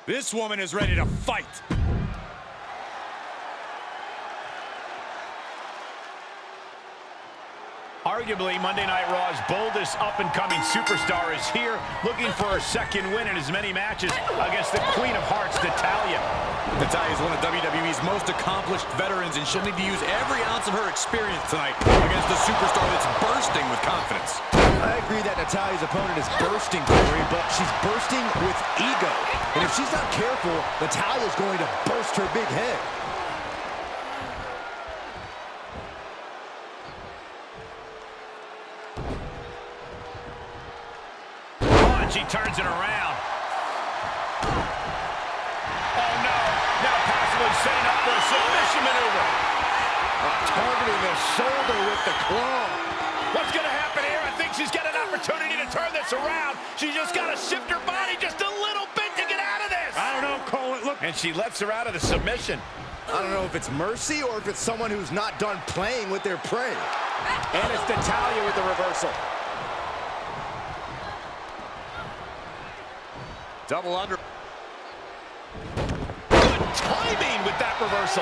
This woman is ready to fight. Arguably, Monday Night Raw's boldest up-and-coming superstar is here looking for her second win in as many matches against the Queen of Hearts, Natalya. Natalya is one of WWE's most accomplished veterans, and she'll need to use every ounce of her experience tonight against a superstar that's bursting with confidence. I agree that Natalya's opponent is bursting, Corey, but she's bursting with ego. And if she's not careful, Natalya's going to burst her big head. She turns it around. Oh, no. Now possibly setting up for a submission maneuver. Targeting the shoulder with the claw. What's going to happen here? I think she's got an opportunity to turn this around. She's just got to shift her body just a little bit to get out of this. I don't know, Cole. Look. And she lets her out of the submission. I don't know if it's mercy or if it's someone who's not done playing with their prey. And it's Natalya with the reversal. Double under. Good timing with that reversal.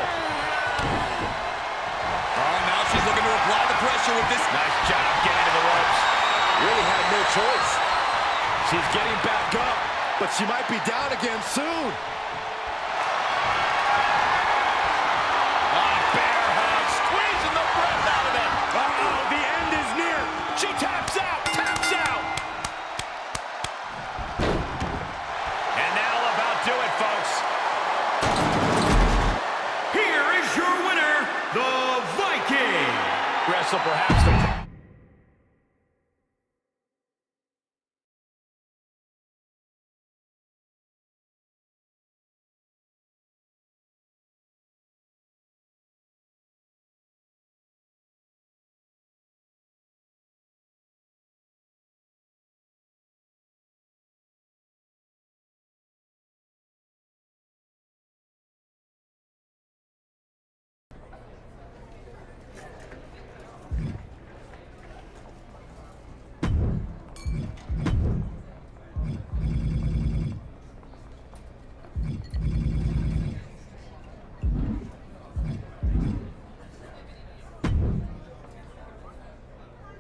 Oh, now she's looking to apply the pressure with this. Nice job getting to the ropes. Really had no choice. She's getting back up, but she might be down again soon. Bear hug, squeezing the breath out of it. Uh-oh, the end is near. She taps out, taps out. And that'll about do it, folks. Here is your winner, the Viking. Wrestle perhaps the...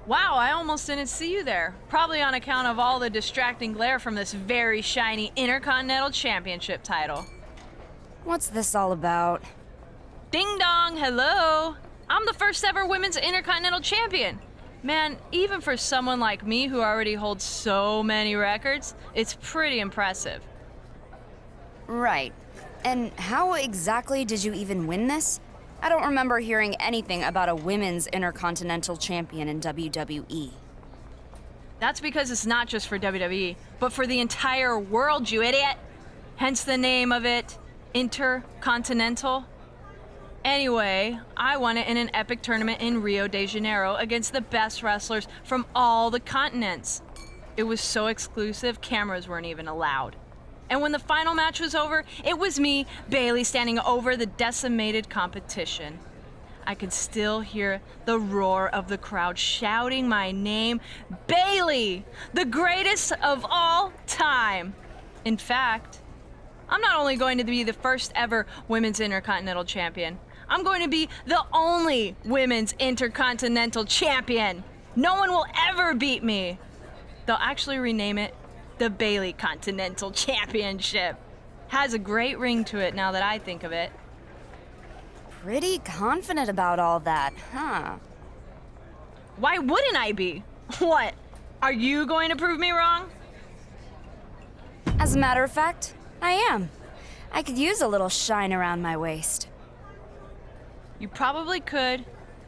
Wow, I almost didn't see you there. Probably on account of all the distracting glare from this very shiny Intercontinental Championship title. What's this all about? Ding dong, hello! I'm the first ever women's Intercontinental Champion. Man, even for someone like me who already holds so many records, it's pretty impressive. Right. And how exactly did you even win this? I don't remember hearing anything about a women's Intercontinental Champion in WWE. That's because it's not just for WWE, but for the entire world, you idiot! Hence the name of it, Intercontinental. Anyway, I won it in an epic tournament in Rio de Janeiro against the best wrestlers from all the continents. It was so exclusive, cameras weren't even allowed. And when the final match was over, it was me, Bayley, standing over the decimated competition. I could still hear the roar of the crowd shouting my name, Bayley, the greatest of all time. In fact, I'm not only going to be the first ever women's Intercontinental Champion, I'm going to be the only women's Intercontinental Champion. No one will ever beat me. They'll actually rename it the Bayley Continental Championship. Has a great ring to it now that I think of it. Pretty confident about all that, huh? Why wouldn't I be? What? Are you going to prove me wrong? As a matter of fact, I am. I could use a little shine around my waist. You probably could,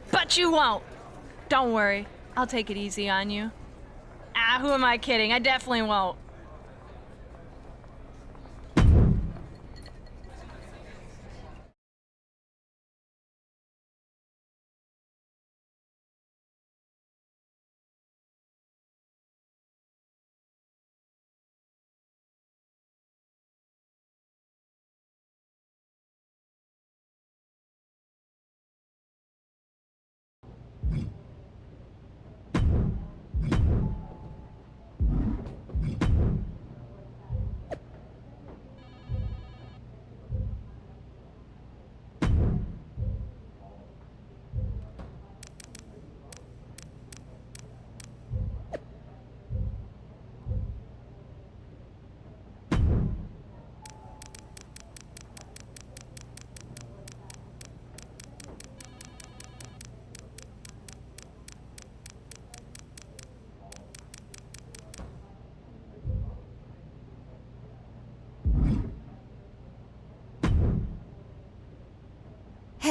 but you won't. Don't worry, I'll take it easy on you. Ah, who am I kidding? I definitely won't.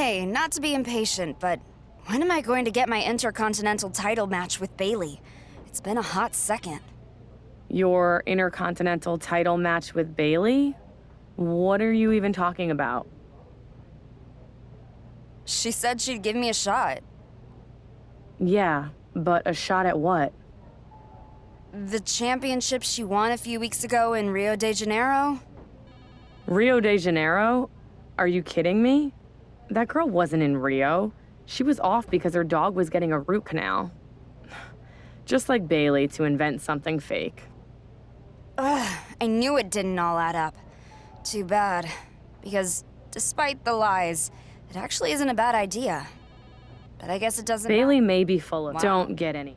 Hey, not to be impatient, but when am I going to get my Intercontinental title match with Bayley? It's been a hot second. Your Intercontinental title match with Bayley? What are you even talking about? She said she'd give me a shot. Yeah, but a shot at what? The championship she won a few weeks ago in Rio de Janeiro? Rio de Janeiro? Are you kidding me? That girl wasn't in Rio. She was off because her dog was getting a root canal. Just like Bayley to invent something fake. Ugh, I knew it didn't all add up. Too bad. Because despite the lies, it actually isn't a bad idea. But I guess it doesn't Bayley may be full of... Wow. Don't get any.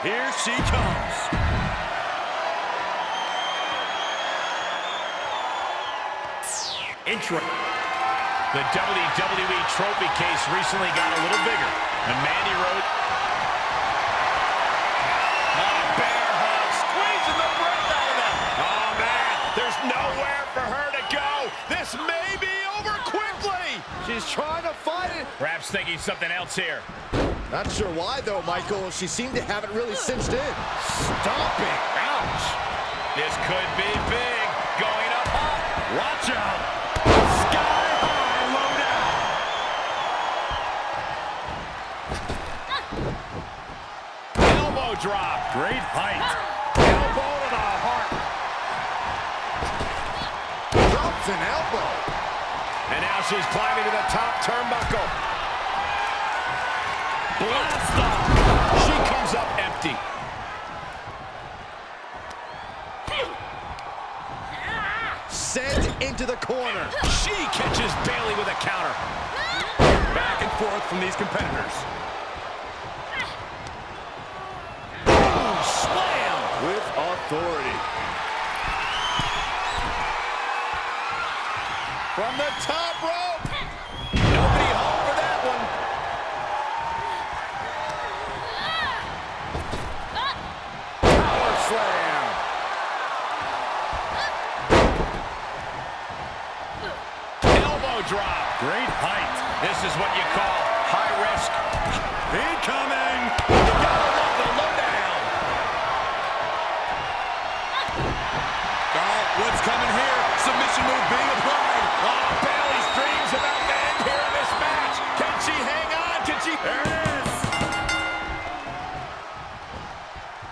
Here she comes. Intro. The WWE trophy case recently got a little bigger. And Mandy wrote, bear hug, squeezing the breath out of them. Oh, man, there's nowhere for her to go. This may be over quickly. She's trying to fight it. Perhaps thinking something else here. Not sure why, though, Michael. She seemed to have it really cinched in. Stomping. Ouch. This could be big. Going up high. Watch out. Sky high, low down. Elbow drop. Great height. Elbow to the heart. Drops an elbow. And now she's climbing to the top turnbuckle. Blast off. She comes up empty. Sent into the corner. She catches Bayley with a counter. Back and forth from these competitors. Boom, slam with authority. From the top rope. Nobody home for that one. Power slam. Elbow drop. Great height. This is what you call high risk. Incoming. You gotta love the lowdown. Oh, what's coming here? Submission move being applied. Oh, Bayley's dreams about to end here in this match. Can she hang on? Can she? There it is.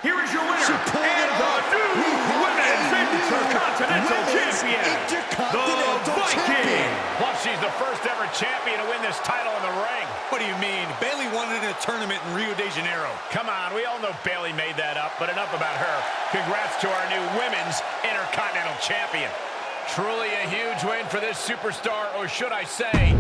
Here is your winner and the new Women's Intercontinental Champion, the Viking. Plus, she's the first ever champion to win this title in the ring. What do you mean? Bayley won it in a tournament in Rio de Janeiro. Come on, we all know Bayley made that up, but enough about her. Congrats to our new Women's Intercontinental Champion. Truly a huge win for this superstar, or should I say...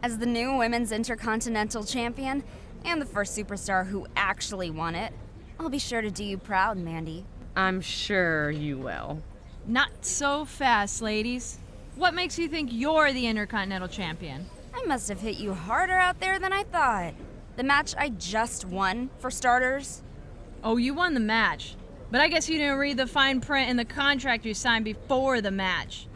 As the new Women's Intercontinental Champion, and the first superstar who actually won it, I'll be sure to do you proud, Mandy. I'm sure you will. Not so fast, ladies. What makes you think you're the Intercontinental Champion? I must have hit you harder out there than I thought. The match I just won, for starters. Oh, you won the match. But I guess you didn't read the fine print in the contract you signed before the match.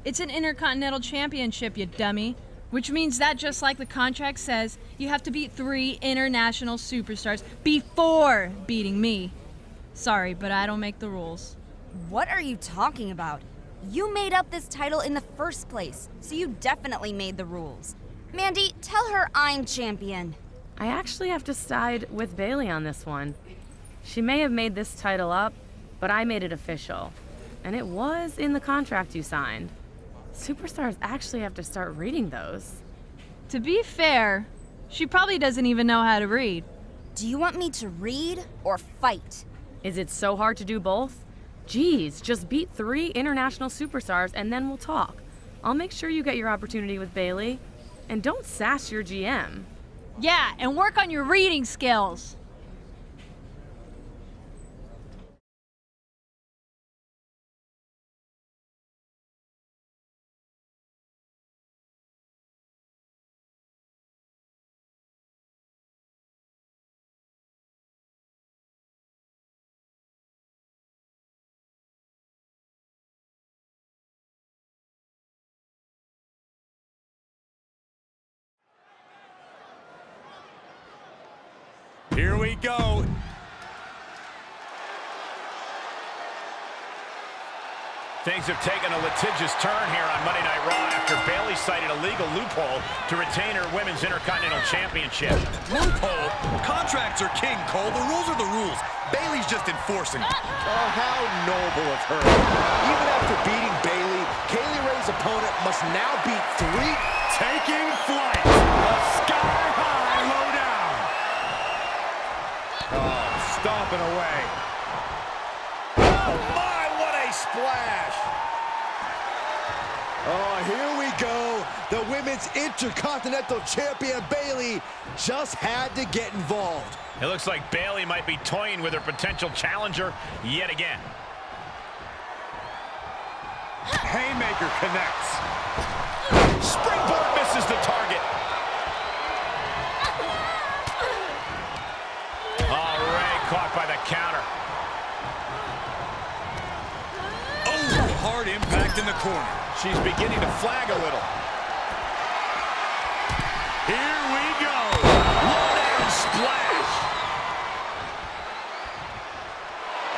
It's an Intercontinental Championship, you dummy. Which means that, just like the contract says, you have to beat 3 international superstars before beating me. Sorry, but I don't make the rules. What are you talking about? You made up this title in the first place, so you definitely made the rules. Mandy, tell her I'm champion. I actually have to side with Bayley on this one. She may have made this title up, but I made it official. And it was in the contract you signed. Superstars actually have to start reading those. To be fair, she probably doesn't even know how to read. Do you want me to read or fight? Is it so hard to do both? Geez, just beat 3 international superstars and then we'll talk. I'll make sure you get your opportunity with Bayley. And don't sass your GM. Yeah, and work on your reading skills. Here we go. Things have taken a litigious turn here on Monday Night Raw after Bayley cited a legal loophole to retain her Women's Intercontinental Championship. Loophole? Contracts are king, Cole. The rules are the rules. Bayley's just enforcing them. Oh, how noble of her. Even after beating Bayley, Kaylee Ray's opponent must now beat 3. Taking flight. A sky-high lowdown. Oh, stomping away. Oh my, what a splash! Oh, here we go. The Women's Intercontinental Champion Bayley just had to get involved. It looks like Bayley might be toying with her potential challenger yet again. Haymaker connects. Springboard misses the target. Oh, Ray caught by the counter. Oh, hard impact in the corner. She's beginning to flag a little. Here we go. Low down splash.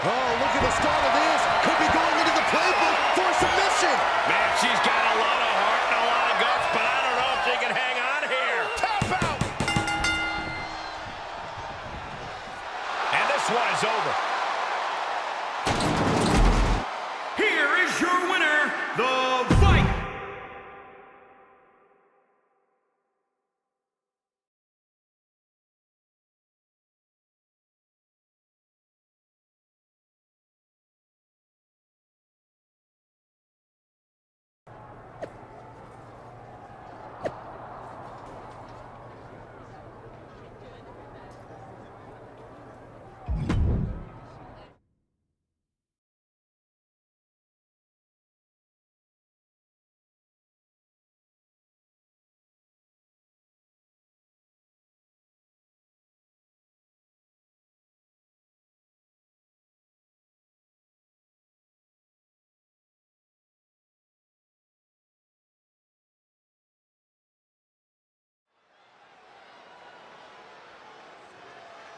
Oh, look at the start of this. Could be going into the playbook for a submission. Man, she's got a lot of heart and a lot of guts, but I don't know if she can hang on here. Tap out. And this one is over. Here is your winner, the fight.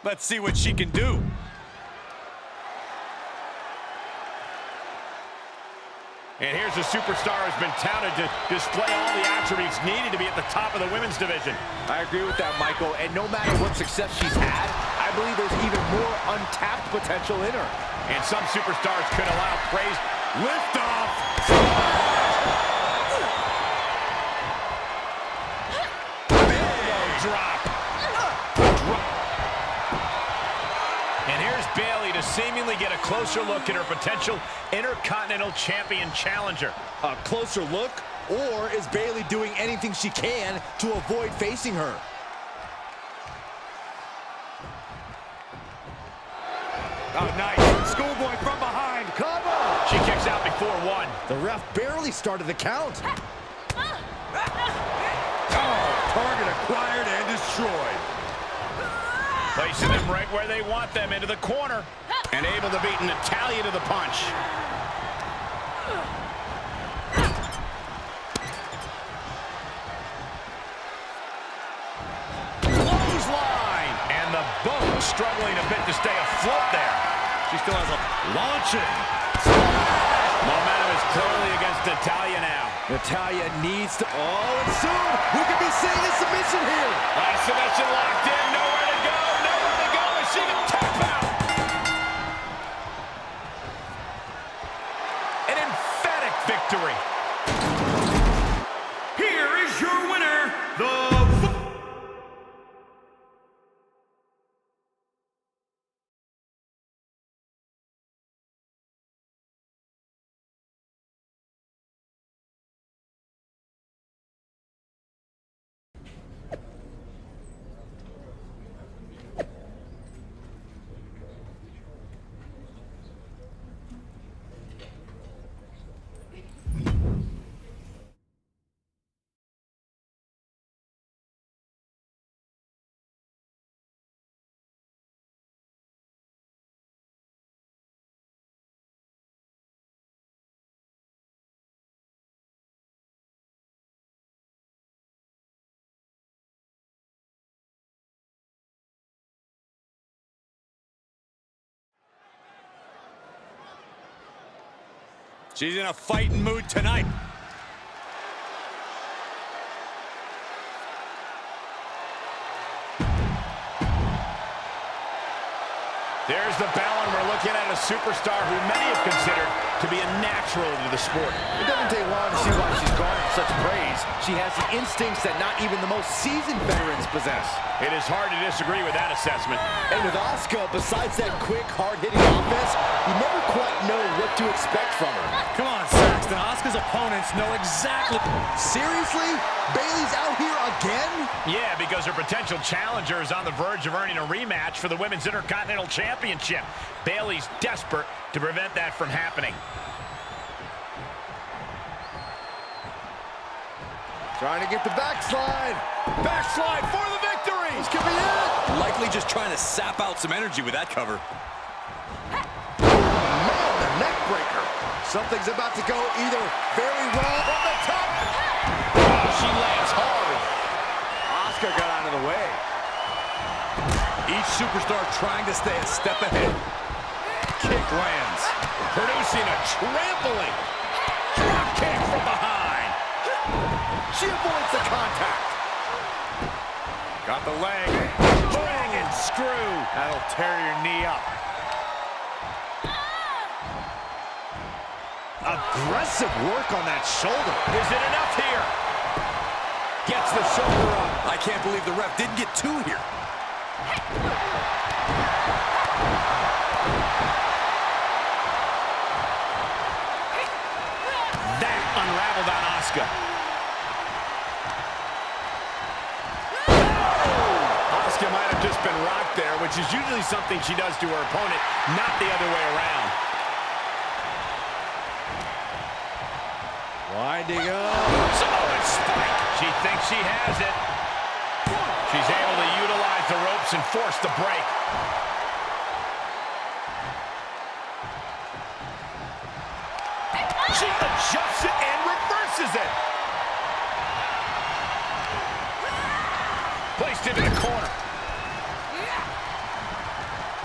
Let's see what she can do. And here's a superstar who's been touted to display all the attributes needed to be at the top of the women's division. I agree with that, Michael. And no matter what success she's had, I believe there's even more untapped potential in her. And some superstars could allow praise. Lift off. Drop. And here's Bayley to seemingly get a closer look at her potential Intercontinental Champion challenger. A closer look? Or is Bayley doing anything she can to avoid facing her? Oh, nice. Schoolboy from behind. Cover! She kicks out before 1. The ref barely started the count. Target acquired and destroyed. Placing them right where they want them, into the corner. And able to beat Natalya to the punch. Clothesline! And the boat struggling a bit to stay afloat there. She still has a launching. Momentum is clearly against Natalya now. Natalya needs to... Oh, and soon we could be seeing a submission here. Submission locked in, nowhere to go, nowhere to go. Is she going to tap out? She's in a fighting mood tonight. There's the bell, and we're looking at a superstar who many have considered to be a natural to the sport. It doesn't take long to see why she's garnered such praise. She has the instincts that not even the most seasoned veterans possess. It is hard to disagree with that assessment. And with Asuka, besides that quick, hard-hitting offense, you never quite know what to expect from her. Come on, Saxton. Asuka's opponents know exactly. Seriously? Bayley's out here again? Yeah, because her potential challenger is on the verge of earning a rematch for the Women's Intercontinental Championship. Bayley's desperate to prevent that from happening. Trying to get the backslide. Backslide for the victory. This could be it. Likely just trying to sap out some energy with that cover. Man, the neck breaker. Something's about to go either very well or the top. She lands hard. Asuka got out of the way. Each superstar trying to stay a step ahead. Kick lands, Producing a trampling. Drop kick from behind. She avoids the contact. Got the leg. Dragon screw. That'll tear your knee up. Aggressive work on that shoulder. Is it enough here? Gets the shoulder up. I can't believe the ref didn't get two here. That unraveled on Asuka. Asuka might have just been rocked there, which is usually something she does to her opponent, not the other way around. Winding up. Solid spike. She thinks she has it. She's able to utilize the ropes and force the break. She adjusts it and reverses it. Placed into the corner.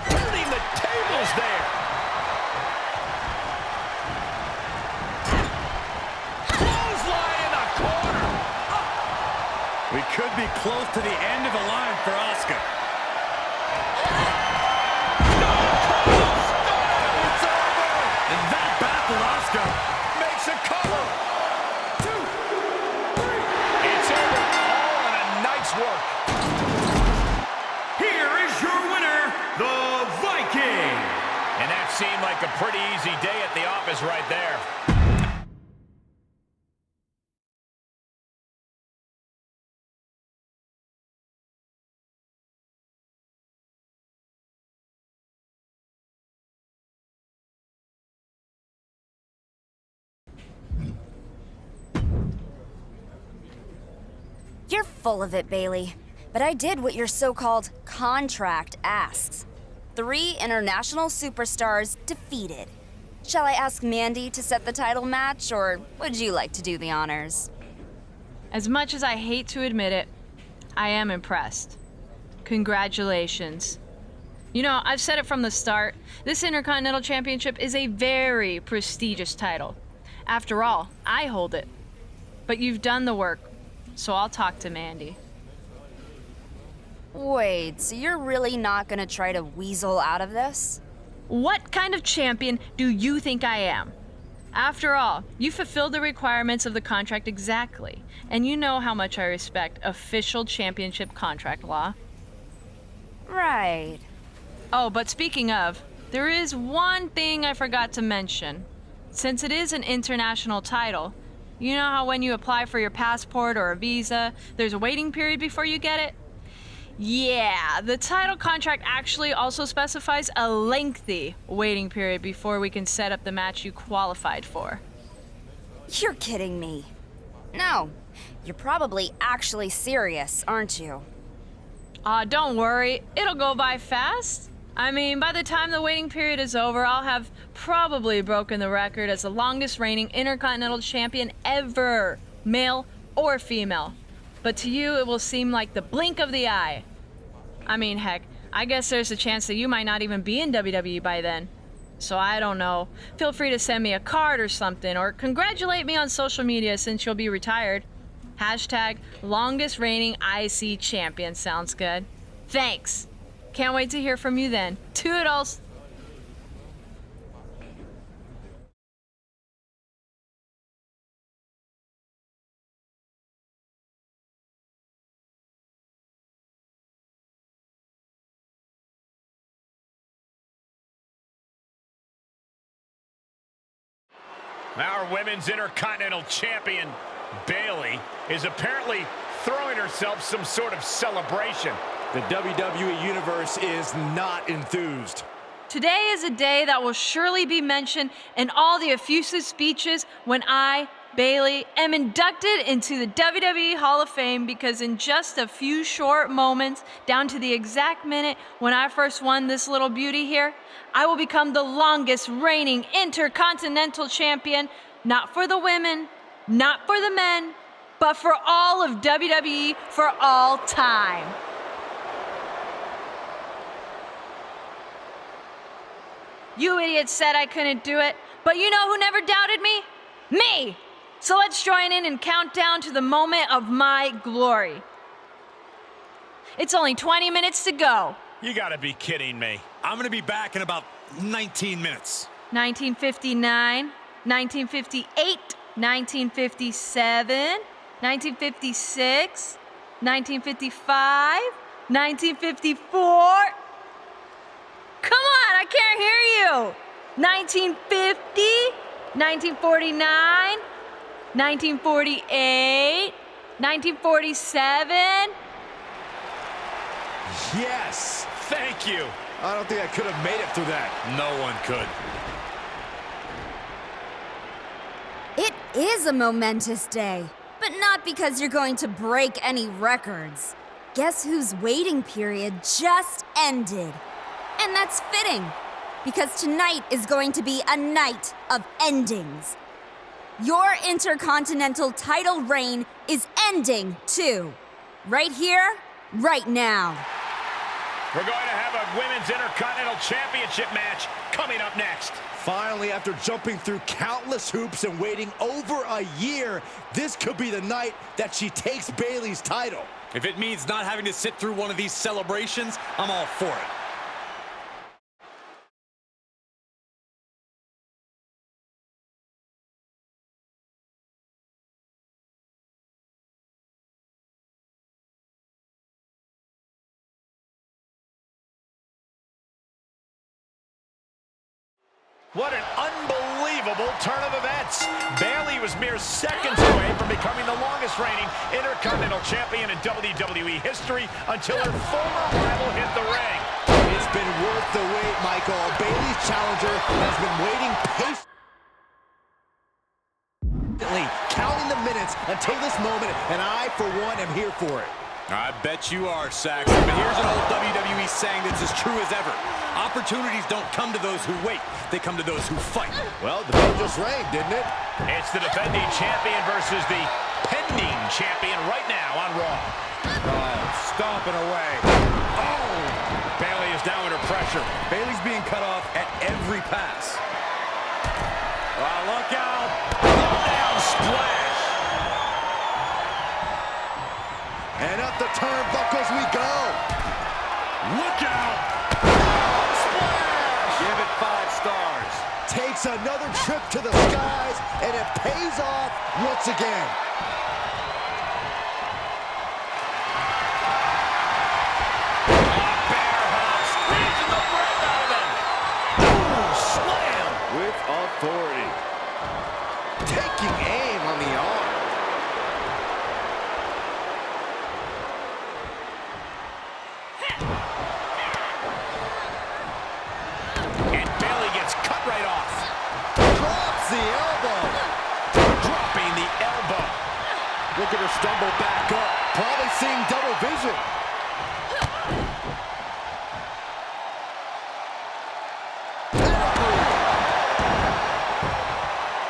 Turning the tables there. Clothesline in the corner. We could be close to the end of the line for Asuka. It's over. And that baffled Asuka. Makes a cover. 2, 3. It's over. All in a night's work. Here is your winner, the Viking. And that seemed like a pretty easy day at the office right there. You're full of it, Bayley. But I did what your so-called contract asks. 3 international superstars defeated. Shall I ask Mandy to set the title match, or would you like to do the honors? As much as I hate to admit it, I am impressed. Congratulations. You know, I've said it from the start, this Intercontinental Championship is a very prestigious title. After all, I hold it. But you've done the work, so I'll talk to Mandy. Wait, so you're really not gonna try to weasel out of this? What kind of champion do you think I am? After all, you fulfilled the requirements of the contract exactly, and you know how much I respect official championship contract law. Right. Oh, but speaking of, there is one thing I forgot to mention. Since it is an international title, you know how when you apply for your passport or a visa, there's a waiting period before you get it? Yeah, the title contract actually also specifies a lengthy waiting period before we can set up the match you qualified for. You're kidding me. No, you're probably actually serious, aren't you? Don't worry, it'll go by fast. I mean, by the time the waiting period is over, I'll have probably broken the record as the longest reigning Intercontinental Champion ever, male or female. But to you, it will seem like the blink of the eye. I mean, heck, I guess there's a chance that you might not even be in WWE by then. So I don't know. Feel free to send me a card or something, or congratulate me on social media since you'll be retired. Hashtag longest reigning IC champion sounds good. Thanks. Can't wait to hear from you then. Toodles. Our women's Intercontinental Champion, Bayley, is apparently throwing herself some sort of celebration. The WWE Universe is not enthused. Today is a day that will surely be mentioned in all the effusive speeches when I, Bayley, am inducted into the WWE Hall of Fame, because in just a few short moments, down to the exact minute when I first won this little beauty here, I will become the longest reigning Intercontinental Champion, not for the women, not for the men, but for all of WWE for all time. You idiots said I couldn't do it, but you know who never doubted me? Me! So let's join in and count down to the moment of my glory. It's only 20 minutes to go. You gotta be kidding me. I'm going to be back in about 19 minutes. 1959, 1958, 1957, 1956, 1955, 1954. Come on, I can't hear you. 1950, 1949, 1948, 1947. Yes! Thank you. I don't think I could have made it through that. No one could. It is a momentous day, but not because you're going to break any records. Guess whose waiting period just ended? And that's fitting, because tonight is going to be a night of endings. Your Intercontinental title reign is ending, too. Right here, right now. We're going to have a Women's Intercontinental Championship match coming up next. Finally, after jumping through countless hoops and waiting over a year, this could be the night that she takes Bayley's title. If it means not having to sit through one of these celebrations, I'm all for it. What an unbelievable turn of events. Bayley was mere seconds away from becoming the longest reigning Intercontinental Champion in WWE history until her former rival hit the ring. It's been worth the wait, Michael. Bayley's challenger has been waiting patiently, counting the minutes until this moment, and I, for one, am here for it. I bet you are, Saxon. But here's an old WWE saying that's as true as ever. Opportunities don't come to those who wait. They come to those who fight. Well, the bell just rang, didn't it? It's the defending champion versus the pending champion right now on Raw. Oh, stomping away. Oh! Bayley is down under pressure. Bayley's being cut off at every pass. Oh, look out. Down splash. And up the turnbuckles we go. Look out. Splash. Give it 5 stars. Takes another trip to the skies, and it pays off once again. Squeezing the breath out of him. Boom, slam with authority. Taking aim on the arm. And Bayley gets cut right off. Drops the elbow. Dropping the elbow. Look at her stumble back up. Probably seeing double vision.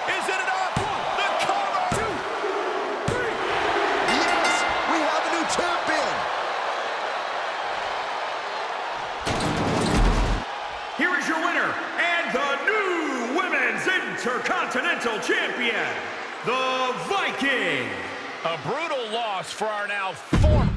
Is it enough? The cover. 2, 3. Yes, we have a new champion. Here is your winner, and the the Viking. A brutal loss for our now former.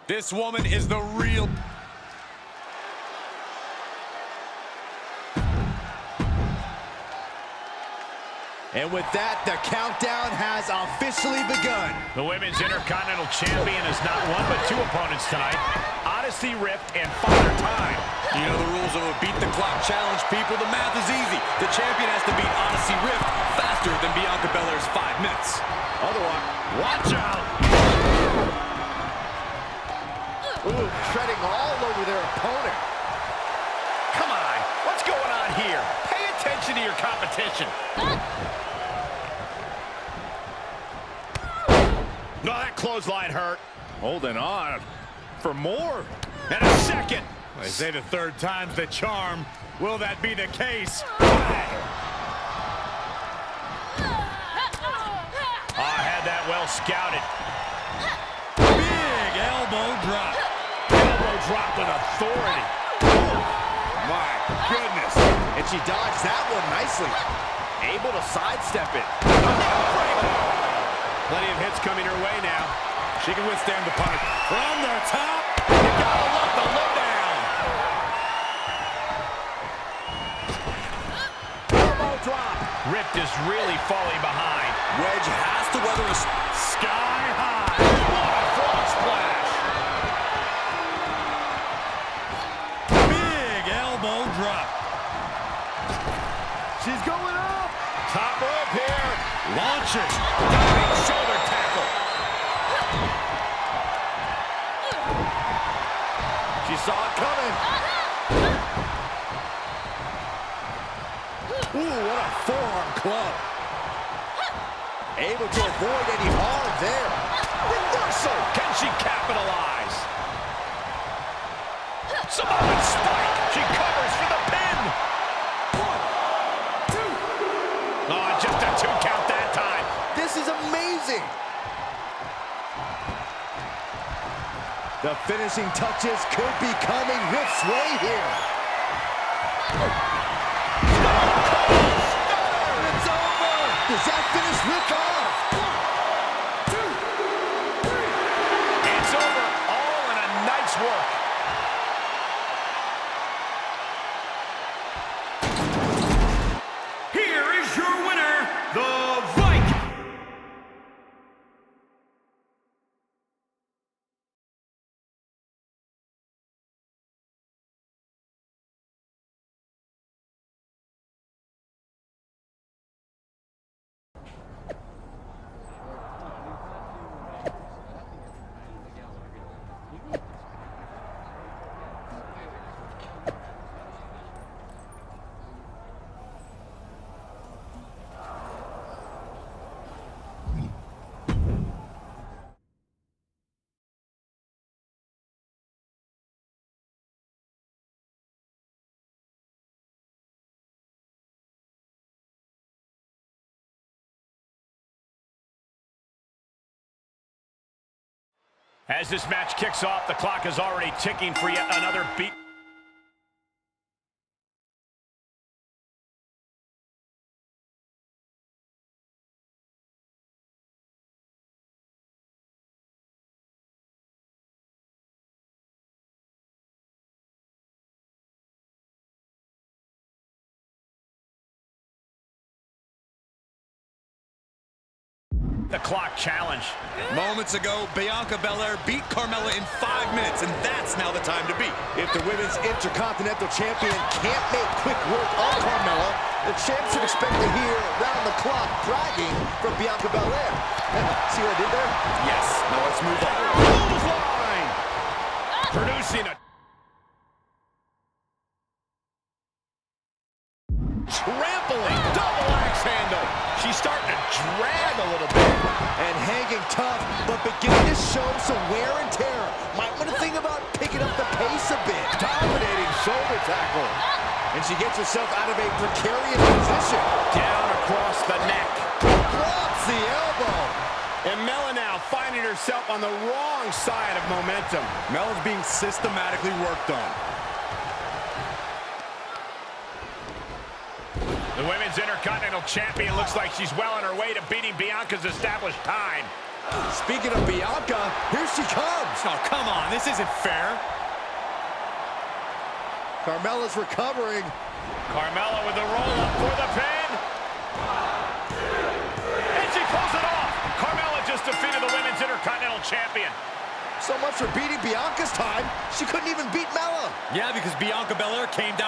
This woman is the real... And with that, the countdown has officially begun. The Women's Intercontinental Champion has not one but two opponents tonight. Odyssey Rift and Father Time. You know the rules of a beat-the-clock challenge, people. The math is easy. The champion has to beat Odyssey Rift faster than Bianca Belair's 5 minutes. Otherwise, watch out! Ooh, treading all over their opponent. Come on, what's going on here? Pay attention to your competition. No, that clothesline hurt. Holding on for more. And a second. They say the third time's the charm. Will that be the case? I had that well scouted. Big elbow drop. Elbow drop with authority. My goodness. And she dodged that one nicely. Able to sidestep it. Plenty of hits coming her way now. She can withstand the punch. From the top. You gotta love the lowdown. Elbow drop. Rift is really falling behind. Wedge has to weather a sky high. What a frog splash. Big elbow drop. She's going up. Top rope here. Launches. Diving shoulder tackle. She saw it coming. Ooh, what a forearm club. Able to avoid any harm there. Reversal. Can she capitalize? Samoan spike. She covers for the pin. 1, 2. Oh, just a 2 count that time. This is amazing. The finishing touches could be coming Rift's way here. It's over. Does that finish Rift off? 1, 2, 3. It's over. All in a night's work. Here is your winner, the Viking. As this match kicks off, the clock is already ticking for yet another beat. The clock challenge. Moments ago, Bianca Belair beat Carmella in 5 minutes, and that's now the time to beat. If the Women's Intercontinental Champion can't make quick work of Carmella, the champ should expect to hear round-the-clock bragging from Bianca Belair. See what I did there? Yes. Now let's move on. Clothesline! Producing a trampling double axe handle. She's starting to drag a little bit. And hanging tough, but beginning to show some wear and tear. Might want to think about picking up the pace a bit. Dominating shoulder tackle. And she gets herself out of a precarious position. Down across the neck. Drops the elbow. And Mella now finding herself on the wrong side of momentum. Mella's being systematically worked on. The Women's Intercontinental Champion looks like she's well on her way to beating Bianca's established time. Speaking of Bianca, here she comes. Oh, come on. This isn't fair. Carmella's recovering. Carmella with the roll-up for the pin. And she pulls it off. Carmella just defeated the Women's Intercontinental Champion. So much for beating Bianca's time, she couldn't even beat Mella. Yeah, because Bianca Belair came down